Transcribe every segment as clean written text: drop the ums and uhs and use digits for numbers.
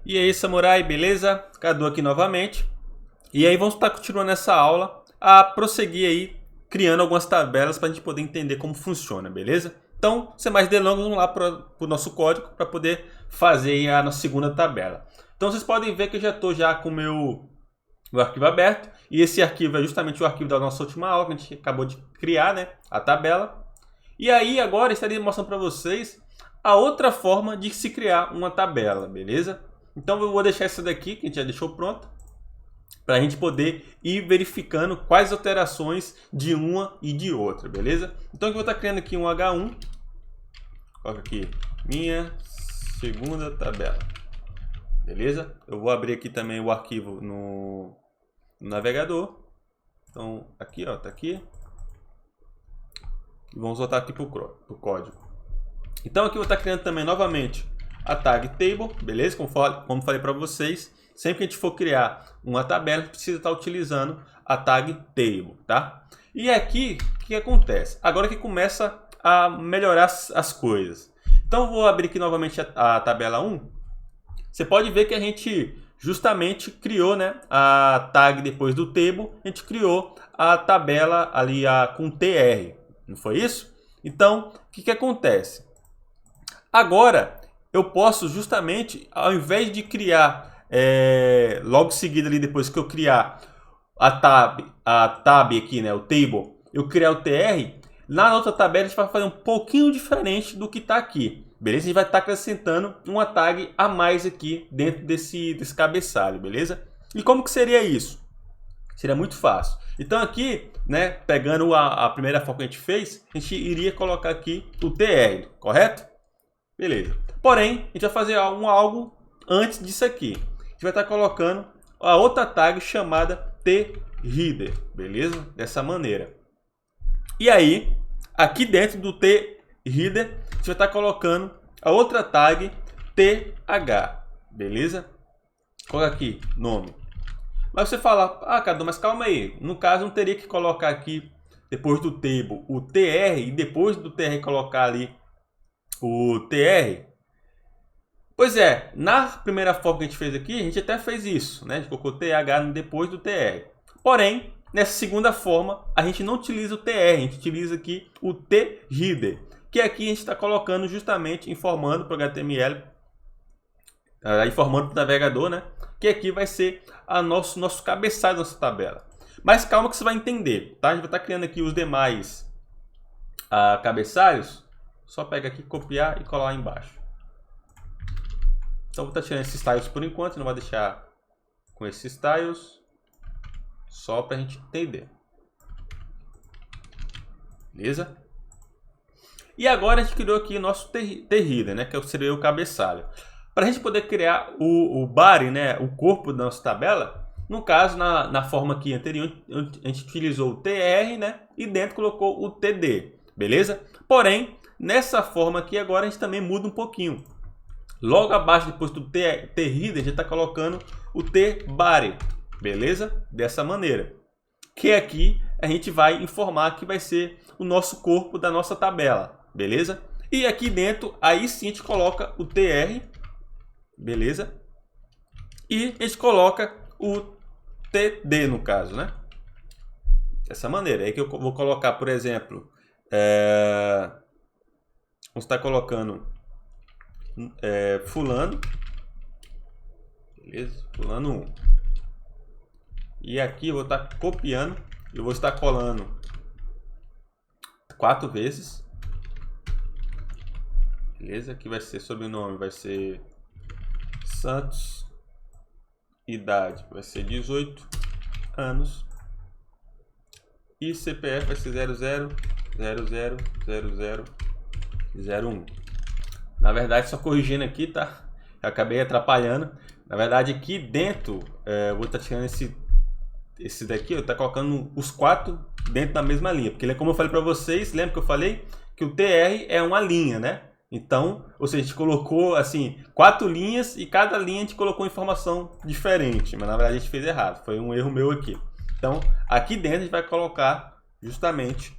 E aí, samurai, beleza? Cadu aqui novamente. E aí vamos estar continuando essa aula a prosseguir aí criando algumas tabelas para a gente poder entender como funciona, beleza? Então, sem mais delongas, vamos lá para o nosso código para poder fazer aí a nossa segunda tabela. Então vocês podem ver que eu já estou com o meu arquivo aberto. E esse arquivo é justamente o arquivo da nossa última aula que a gente acabou de criar, né? A tabela. E aí agora eu estaria mostrando para vocês a outra forma de se criar uma tabela, beleza? Então eu vou deixar essa daqui, que a gente já deixou pronta, para a gente poder ir verificando quais alterações de uma e de outra, beleza? Então eu vou estar criando aqui um H1. Coloca aqui, minha segunda tabela. Beleza? Eu vou abrir aqui também o arquivo no navegador. Então aqui, ó, tá aqui. E vamos voltar aqui para o código. Então aqui eu vou estar criando também novamente a tag table, beleza? Como falei para vocês, sempre que a gente for criar uma tabela, a gente precisa estar utilizando a tag table, tá? E aqui, o que acontece? Agora que começa a melhorar as coisas. Então eu vou abrir aqui novamente a tabela 1. Você pode ver que a gente justamente criou, né, a tag depois do table, a gente criou a tabela ali com tr, não foi isso? Então, o que acontece? Agora, eu posso justamente, ao invés de criar logo seguido ali, depois que eu criar a tab aqui, né, o table, eu criar o tr, na outra tabela a gente vai fazer um pouquinho diferente do que está aqui, beleza? A gente vai estar acrescentando uma tag a mais aqui dentro desse cabeçalho, beleza? E como que seria isso? Seria muito fácil. Então aqui, né, pegando a primeira forma que a gente fez, a gente iria colocar aqui o tr, correto? Beleza. Porém, a gente vai fazer algo antes disso aqui. A gente vai estar colocando a outra tag chamada treader, beleza? Dessa maneira. E aí, aqui dentro do treader, a gente vai estar colocando a outra tag th, beleza? Coloca aqui, nome. Mas você fala, Cadu, mas calma aí. No caso, não teria que colocar aqui, depois do table, o tr, e depois do tr colocar ali o tr? Pois é, na primeira forma que a gente fez aqui, a gente até fez isso, né? A gente colocou th depois do tr. Porém, nessa segunda forma, a gente não utiliza o tr, a gente utiliza aqui o treader, que aqui a gente está colocando justamente, informando para o HTML, informando para o navegador, né? Que aqui vai ser nosso cabeçalho da nossa tabela. Mas calma que você vai entender, tá? A gente vai estar criando aqui os demais cabeçalhos. Só pega aqui, copiar e colar lá embaixo. Então vou estar tirando esses styles por enquanto, não vai deixar com esses styles, só para a gente entender. Beleza? E agora a gente criou aqui o nosso treader, né, que seria o cabeçalho. Para a gente poder criar o body, né, o corpo da nossa tabela, no caso, na forma aqui anterior, a gente utilizou o tr, né, e dentro colocou o td, beleza? Porém, nessa forma aqui agora a gente também muda um pouquinho. Logo abaixo, depois do treader, a gente está colocando o tbody, beleza? Dessa maneira. Que aqui a gente vai informar que vai ser o nosso corpo da nossa tabela, beleza? E aqui dentro, aí sim a gente coloca o tr, beleza? E a gente coloca o td no caso, né? Dessa maneira. Aí que eu vou colocar, por exemplo, vamos estar colocando fulano, beleza? Fulano 1. E aqui eu vou estar copiando, eu vou estar colando 4 vezes, beleza? Aqui vai ser sobrenome, vai ser Santos, idade vai ser 18 anos e CPF vai ser 00000001. Na verdade, só corrigindo aqui, tá? Eu acabei atrapalhando. Na verdade, aqui dentro, eu vou estar tirando esse daqui, eu estou colocando os 4 dentro da mesma linha. Porque, como eu falei para vocês, lembra que eu falei que o TR é uma linha, né? Então, ou seja, a gente colocou, assim, 4 linhas e cada linha a gente colocou informação diferente. Mas, na verdade, a gente fez errado. Foi um erro meu aqui. Então, aqui dentro a gente vai colocar justamente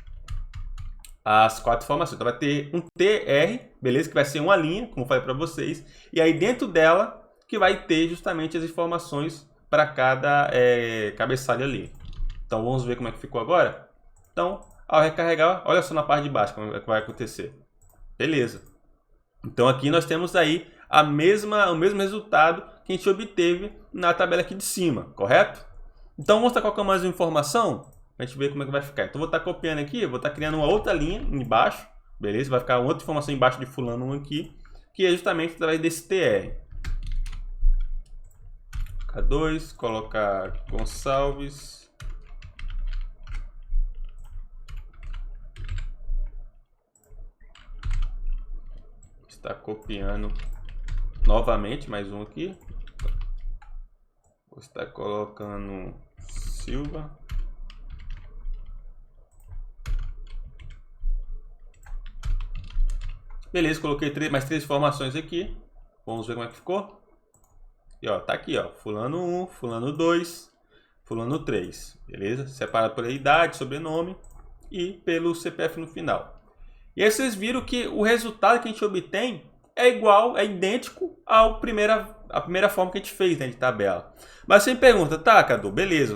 as 4 informações. Então vai ter um TR, beleza? Que vai ser uma linha, como eu falei para vocês. E aí dentro dela que vai ter justamente as informações para cada cabeçalho ali. Então vamos ver como é que ficou agora. Então, ao recarregar, olha só na parte de baixo como é que vai acontecer. Beleza. Então aqui nós temos aí o mesmo resultado que a gente obteve na tabela aqui de cima, correto? Então vamos estar colocando mais uma informação para a gente ver como é que vai ficar. Então vou estar copiando aqui, vou estar criando uma outra linha embaixo, beleza? Vai ficar outra informação embaixo de fulano 1 aqui, que é justamente através desse TR. K2, colocar Gonçalves. Está copiando novamente mais um aqui. Vou estar colocando Silva. Beleza, coloquei mais 3 informações aqui. Vamos ver como é que ficou. E ó, tá aqui, ó, fulano 1, fulano 2, fulano 3. Beleza? Separado por idade, sobrenome e pelo CPF no final. E aí vocês viram que o resultado que a gente obtém é igual, é idêntico à primeira forma que a gente fez, né, de tabela. Mas você me pergunta, tá, Cadu, beleza,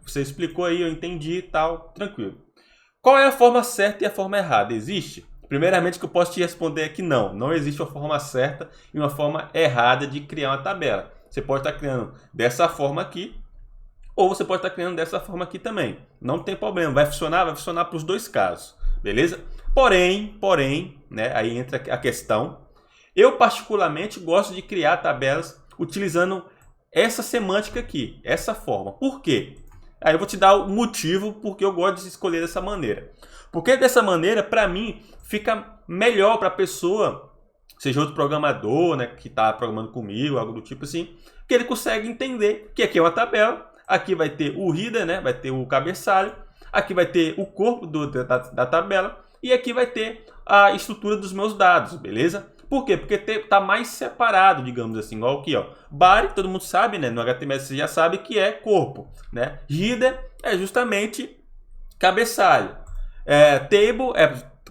você explicou aí, eu entendi e tal, tranquilo. Qual é a forma certa e a forma errada? Existe? Primeiramente que eu posso te responder é que não existe uma forma certa e uma forma errada de criar uma tabela. Você pode estar criando dessa forma aqui, ou você pode estar criando dessa forma aqui também. Não tem problema, vai funcionar para os dois casos, beleza? Porém, né, aí entra a questão. Eu particularmente gosto de criar tabelas utilizando essa semântica aqui, essa forma. Por quê? Aí eu vou te dar o motivo porque eu gosto de escolher dessa maneira. Porque dessa maneira, para mim, fica melhor para a pessoa, seja outro programador, né, que está programando comigo, algo do tipo assim, que ele consegue entender que aqui é uma tabela, aqui vai ter o header, né, vai ter o cabeçalho, aqui vai ter o corpo da tabela e aqui vai ter a estrutura dos meus dados, beleza? Por quê? Porque está mais separado, digamos assim, igual aqui, ó. Body, todo mundo sabe, né? No HTML você já sabe que é corpo, né? Header é justamente cabeçalho. Table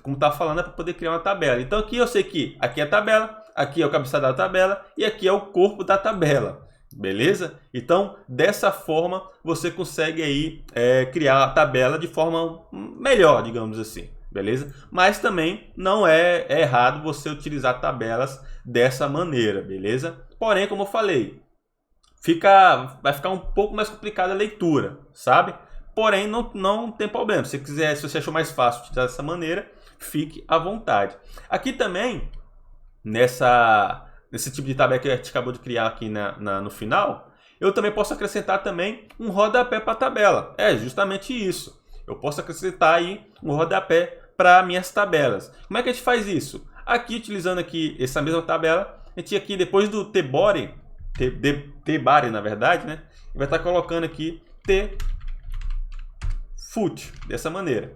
como tá falando, é para poder criar uma tabela. Então aqui eu sei que aqui é a tabela, aqui é o cabeçalho da tabela e aqui é o corpo da tabela. Beleza? Então, dessa forma, você consegue aí criar a tabela de forma melhor, digamos assim. Beleza? Mas também não é errado você utilizar tabelas dessa maneira, beleza? Porém, como eu falei, vai ficar um pouco mais complicada a leitura, sabe? Porém, não tem problema. Se você achou mais fácil utilizar dessa maneira, fique à vontade. Aqui também, nesse tipo de tabela que a gente acabou de criar aqui no final, eu também posso acrescentar também um rodapé para a tabela. É justamente isso. Eu posso acrescentar aí um rodapé para minhas tabelas. Como é que a gente faz isso? Aqui, utilizando aqui essa mesma tabela, a gente aqui depois do tbody, na verdade, né? Vai estar colocando aqui tfoot, dessa maneira.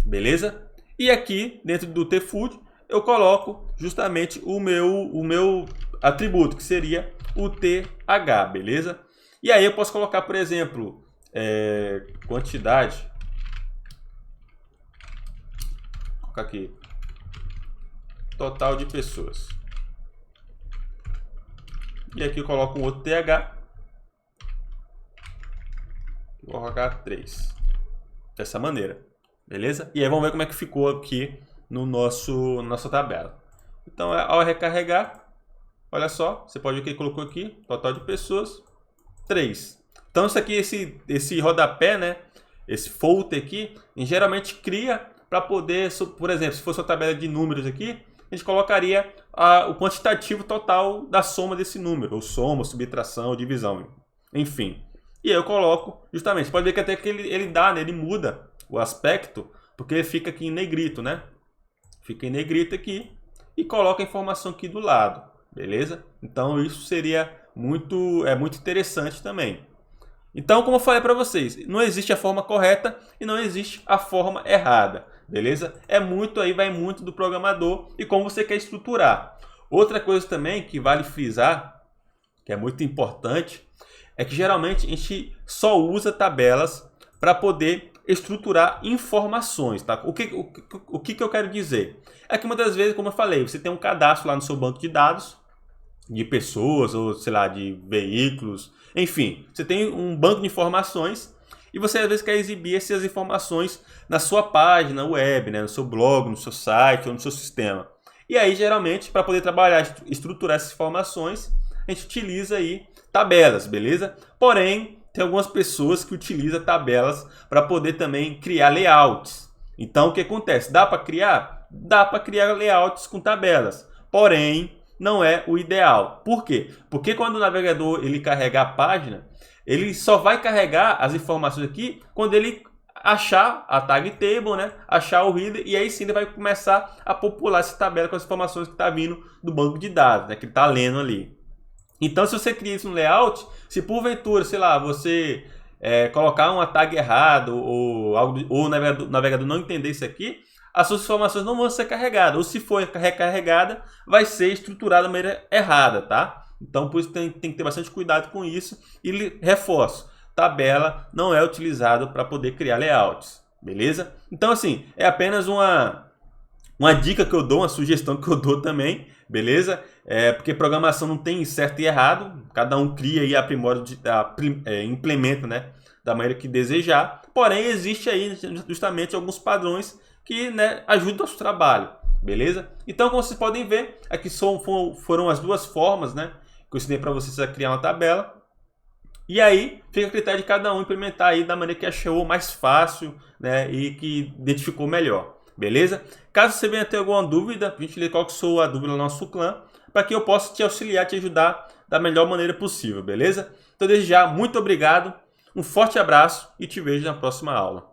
Beleza? E aqui, dentro do tfoot, eu coloco justamente o meu atributo, que seria o th, beleza? E aí eu posso colocar, por exemplo, quantidade. Vou colocar aqui, total de pessoas. E aqui eu coloco um outro th. Vou colocar 3. Dessa maneira. Beleza? E aí vamos ver como é que ficou aqui no nossa tabela. Então, ao recarregar, olha só, você pode ver que ele colocou aqui, total de pessoas, 3. Então, isso aqui, esse rodapé, né, esse footer aqui, geralmente cria para poder, por exemplo, se fosse uma tabela de números aqui, a gente colocaria o quantitativo total da soma desse número, ou soma, subtração, ou divisão, enfim. E aí eu coloco, justamente, você pode ver que até que ele dá, né, ele muda o aspecto, porque ele fica aqui em negrito, né? Fica em negrito aqui e coloca a informação aqui do lado, beleza? Então isso seria muito interessante também. Então, como eu falei para vocês, não existe a forma correta e não existe a forma errada, beleza? Vai muito do programador e como você quer estruturar. Outra coisa também que vale frisar, que é muito importante, é que geralmente a gente só usa tabelas para poder estruturar informações, tá? O que eu quero dizer? É que muitas vezes, como eu falei, você tem um cadastro lá no seu banco de dados de pessoas ou, sei lá, de veículos. Enfim, você tem um banco de informações e você às vezes quer exibir essas informações na sua página web, né, no seu blog, no seu site ou no seu sistema. E aí, geralmente, para poder trabalhar, estruturar essas informações, a gente utiliza aí tabelas, beleza? Porém, tem algumas pessoas que utilizam tabelas para poder também criar layouts. Então, o que acontece? Dá para criar? Dá para criar layouts com tabelas. Porém, não é o ideal. Por quê? Porque quando o navegador ele carregar a página, ele só vai carregar as informações aqui quando ele achar a tag table, né? Achar o header, e aí sim ele vai começar a popular essa tabela com as informações que está vindo do banco de dados, né? Que ele está lendo ali. Então, se você cria isso no layout, se porventura, sei lá, você colocar uma tag errada ou o navegador não entender isso aqui, as suas informações não vão ser carregadas. Ou se for recarregada, vai ser estruturada da maneira errada, tá? Então, por isso tem que ter bastante cuidado com isso. E reforço, tabela não é utilizado para poder criar layouts, beleza? Então, assim, é apenas uma dica que eu dou, uma sugestão que eu dou também, beleza? Porque programação não tem certo e errado, cada um cria e aprimora, implementa, né, da maneira que desejar. Porém, existe aí justamente alguns padrões que, né, ajudam o nosso trabalho, beleza? Então, como vocês podem ver, aqui foram as duas formas, né, que eu ensinei para vocês a criar uma tabela. E aí, fica a critério de cada um implementar aí da maneira que achou mais fácil, né, e que identificou melhor. Beleza? Caso você venha ter alguma dúvida, a gente lê qual que sou a dúvida do nosso clã, para que eu possa te auxiliar, te ajudar da melhor maneira possível, beleza? Então, desde já, muito obrigado, um forte abraço e te vejo na próxima aula.